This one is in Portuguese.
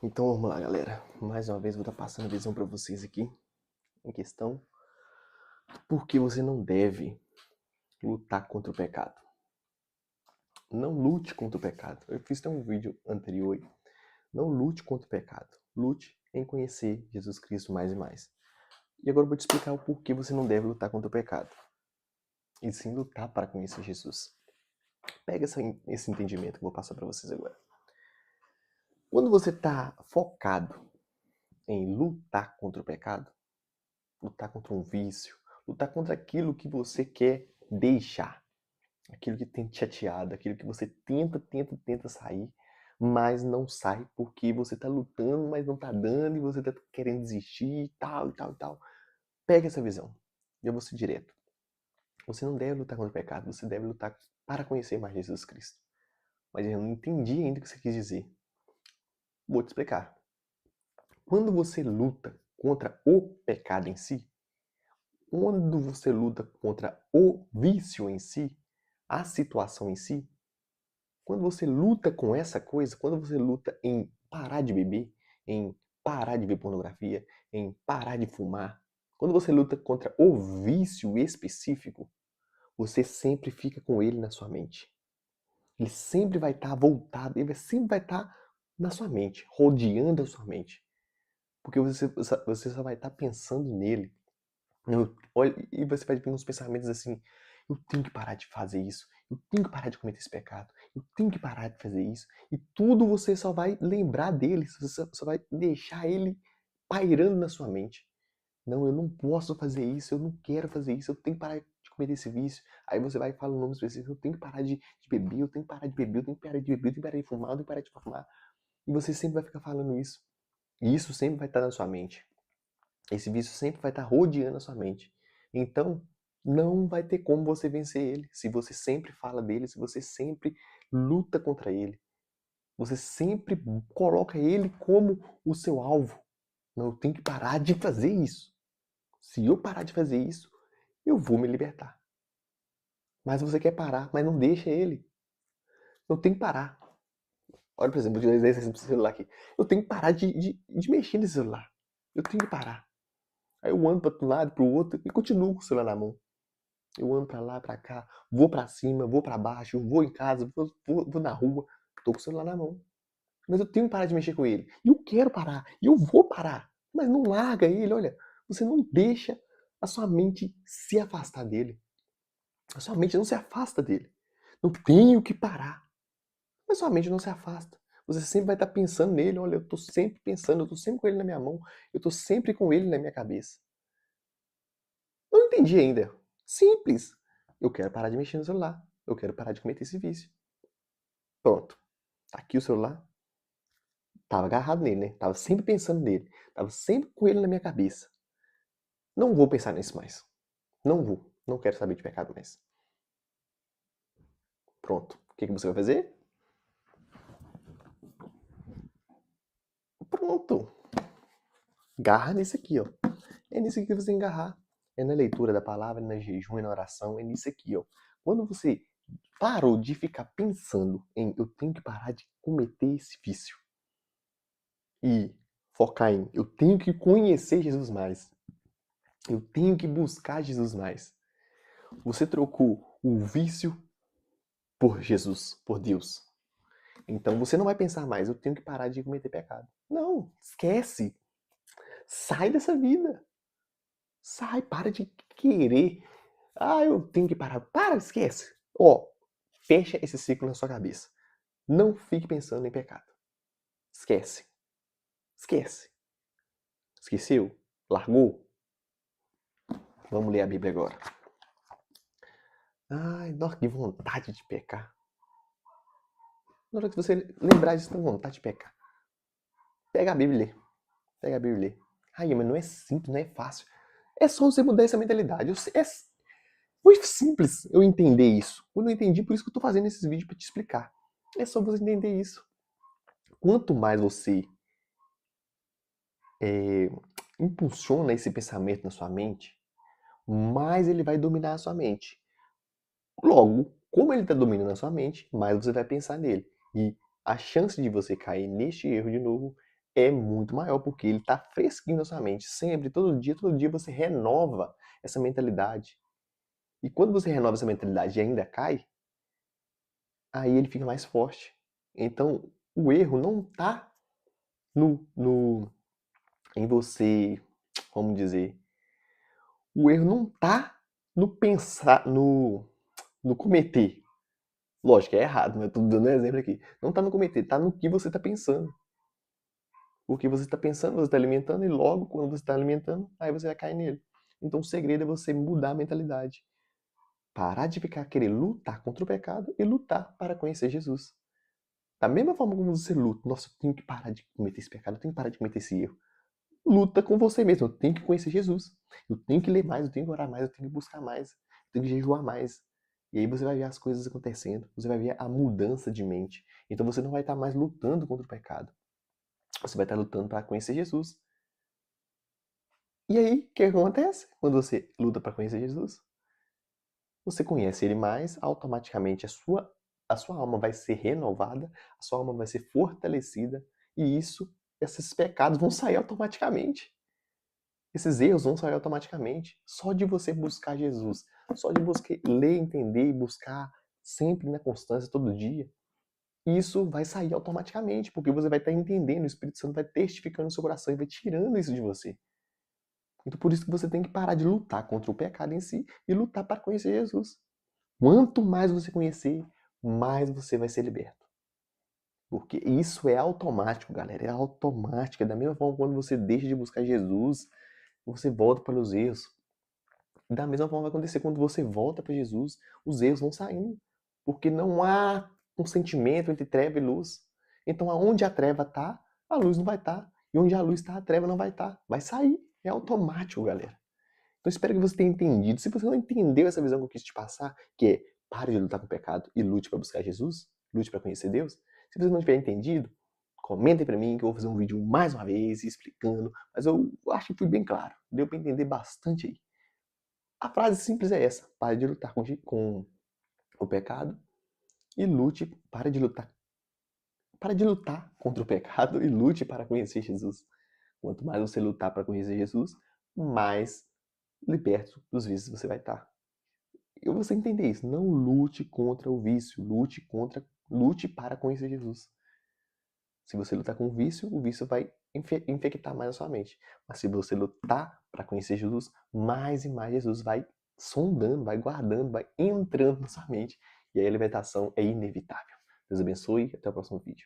Então vamos lá, galera. Mais uma vez vou estar passando a visão para vocês aqui em questão por que você não deve lutar contra o pecado. Não lute contra o pecado. Eu fiz até um vídeo anterior aí. Não lute contra o pecado. Lute em conhecer Jesus Cristo mais e mais. E agora eu vou te explicar o porquê você não deve lutar contra o pecado. E sim lutar para conhecer Jesus. Pega esse entendimento que eu vou passar para vocês agora. Quando você está focado em lutar contra o pecado, lutar contra um vício, lutar contra aquilo que você quer deixar, aquilo que tem te chateado, aquilo que você tenta sair, mas não sai porque você tá lutando, mas não tá dando e você tá querendo desistir e tal, e tal, e tal. Pega essa visão. E eu vou ser direto. Você não deve lutar contra o pecado, você deve lutar para conhecer mais Jesus Cristo. Mas eu não entendi ainda o que você quis dizer. Vou te explicar. Quando você luta contra o pecado em si, quando você luta contra o vício em si, a situação em si, quando você luta com essa coisa, quando você luta em parar de beber, em parar de ver pornografia, em parar de fumar, quando você luta contra o vício específico, você sempre fica com ele na sua mente. Ele sempre vai estar voltado, ele sempre vai estar na sua mente, rodeando a sua mente. Porque você só vai estar pensando nele. Olha, e você vai ter uns pensamentos assim: eu tenho que parar de fazer isso, eu tenho que parar de cometer esse pecado, eu tenho que parar de fazer isso. E tudo você só vai lembrar dele, você só vai deixar ele pairando na sua mente. Não, eu não posso fazer isso, eu não quero fazer isso, eu tenho que parar de cometer esse vício. Aí você vai e fala um nome específico: eu tenho que parar de beber, eu tenho que parar de beber, eu tenho que parar de beber, eu tenho que parar de fumar, eu tenho que parar de fumar. E você sempre vai ficar falando isso. E isso sempre vai estar na sua mente. Esse vício sempre vai estar rodeando a sua mente. Então, não vai ter como você vencer ele se você sempre fala dele, se você sempre luta contra ele. Você sempre coloca ele como o seu alvo. Não, eu tenho que parar de fazer isso. Se eu parar de fazer isso, eu vou me libertar. Mas você quer parar, mas não deixa ele. Eu tenho que parar. Olha, por exemplo, eu vou dar esse exemplo do celular aqui. Eu tenho que parar de mexer nesse celular. Eu tenho que parar. Aí eu ando para um lado, para o outro e continuo com o celular na mão. Eu ando pra lá, pra cá, vou pra cima, vou pra baixo, vou em casa, vou na rua, tô com o celular na mão. Mas eu tenho que parar de mexer com ele. E eu quero parar, e eu vou parar. Mas não larga ele, olha. Você não deixa a sua mente se afastar dele. A sua mente não se afasta dele. Não tenho que parar. Mas sua mente não se afasta. Você sempre vai estar pensando nele, olha, eu tô sempre pensando, eu tô sempre com ele na minha mão, eu tô sempre com ele na minha cabeça. Não entendi ainda. Simples. Eu quero parar de mexer no celular. Eu quero parar de cometer esse vício. Pronto. Tá aqui o celular. Tava agarrado nele, né? Tava sempre pensando nele. Tava sempre com ele na minha cabeça. Não vou pensar nisso mais. Não vou. Não quero saber de pecado mais. Pronto. O que você vai fazer? Pronto. Garra nisso aqui, ó. É nisso aqui que você tem que agarrar. É na leitura da palavra, é na jejum, é na oração, é nisso aqui, ó. Quando você parou de ficar pensando em eu tenho que parar de cometer esse vício e focar em eu tenho que conhecer Jesus mais, eu tenho que buscar Jesus mais. Você trocou o vício por Jesus, por Deus. Então você não vai pensar mais, eu tenho que parar de cometer pecado. Não, esquece. Sai dessa vida. Sai, para de querer. Ah, eu tenho que parar. Para, esquece. Ó, fecha esse ciclo na sua cabeça. Não fique pensando em pecado. Esquece. Esquece. Esqueceu? Largou? Vamos ler a Bíblia agora. Ai, nossa, que vontade de pecar. Na hora que você lembrar disso, tem vontade de pecar. Pega a Bíblia e lê. Pega a Bíblia e lê. Ai, mas não é simples, não é fácil. É só você mudar essa mentalidade. Foi simples eu entender isso. Eu não entendi, por isso que eu tô fazendo esses vídeos pra te explicar. É só você entender isso. Quanto mais você impulsiona esse pensamento na sua mente, mais ele vai dominar a sua mente. Logo, como ele está dominando a sua mente, mais você vai pensar nele. E a chance de você cair neste erro de novo é muito maior, porque ele está fresquinho na sua mente. Sempre, todo dia você renova essa mentalidade. E quando você renova essa mentalidade e ainda cai, aí ele fica mais forte. Então, o erro não está em você, vamos dizer, o erro não está no pensar, no cometer. Lógico, é errado, mas eu tô dando um exemplo aqui. Não está no cometer, está no que você está pensando. O que você está pensando, você está alimentando, e logo, quando você está alimentando, aí você vai cair nele. Então, o segredo é você mudar a mentalidade. Parar de ficar querendo lutar contra o pecado e lutar para conhecer Jesus. Da mesma forma como você luta, nossa, eu tenho que parar de cometer esse pecado, eu tenho que parar de cometer esse erro. Luta com você mesmo, eu tenho que conhecer Jesus. Eu tenho que ler mais, eu tenho que orar mais, eu tenho que buscar mais, eu tenho que jejuar mais. E aí você vai ver as coisas acontecendo, você vai ver a mudança de mente. Então você não vai estar mais lutando contra o pecado. Você vai estar lutando para conhecer Jesus. E aí, o que acontece quando você luta para conhecer Jesus? Você conhece ele mais, automaticamente a sua alma vai ser renovada, a sua alma vai ser fortalecida, e esses pecados vão sair automaticamente. Esses erros vão sair automaticamente. Só de você buscar Jesus, só de você ler, entender e buscar sempre na constância, todo dia, isso vai sair automaticamente, porque você vai estar entendendo, o Espírito Santo vai testificando no seu coração e vai tirando isso de você. Então por isso que você tem que parar de lutar contra o pecado em si e lutar para conhecer Jesus. Quanto mais você conhecer, mais você vai ser liberto. Porque isso é automático, galera. É automático. É da mesma forma quando você deixa de buscar Jesus, você volta para os erros. Da mesma forma vai acontecer quando você volta para Jesus, os erros vão saindo. Porque não há um sentimento entre treva e luz. Então, aonde a treva está, a luz não vai estar. E onde a luz está, a treva não vai estar. Vai sair. É automático, galera. Então, espero que você tenha entendido. Se você não entendeu essa visão que eu quis te passar, que é pare de lutar com o pecado e lute para buscar Jesus, lute para conhecer Deus. Se você não tiver entendido, comentem para mim que eu vou fazer um vídeo mais uma vez explicando. Mas eu acho que fui bem claro. Deu para entender bastante aí. A frase simples é essa: pare de lutar com o pecado e lute, pare de lutar contra o pecado e lute para conhecer Jesus. Quanto mais você lutar para conhecer Jesus, mais liberto dos vícios você vai estar. E você entender isso, não lute contra o vício, lute para conhecer Jesus. Se você lutar com o vício vai infectar mais a sua mente. Mas se você lutar para conhecer Jesus, mais e mais Jesus vai sondando, vai guardando, vai entrando na sua mente. E aí a libertação é inevitável. Deus abençoe e até o próximo vídeo.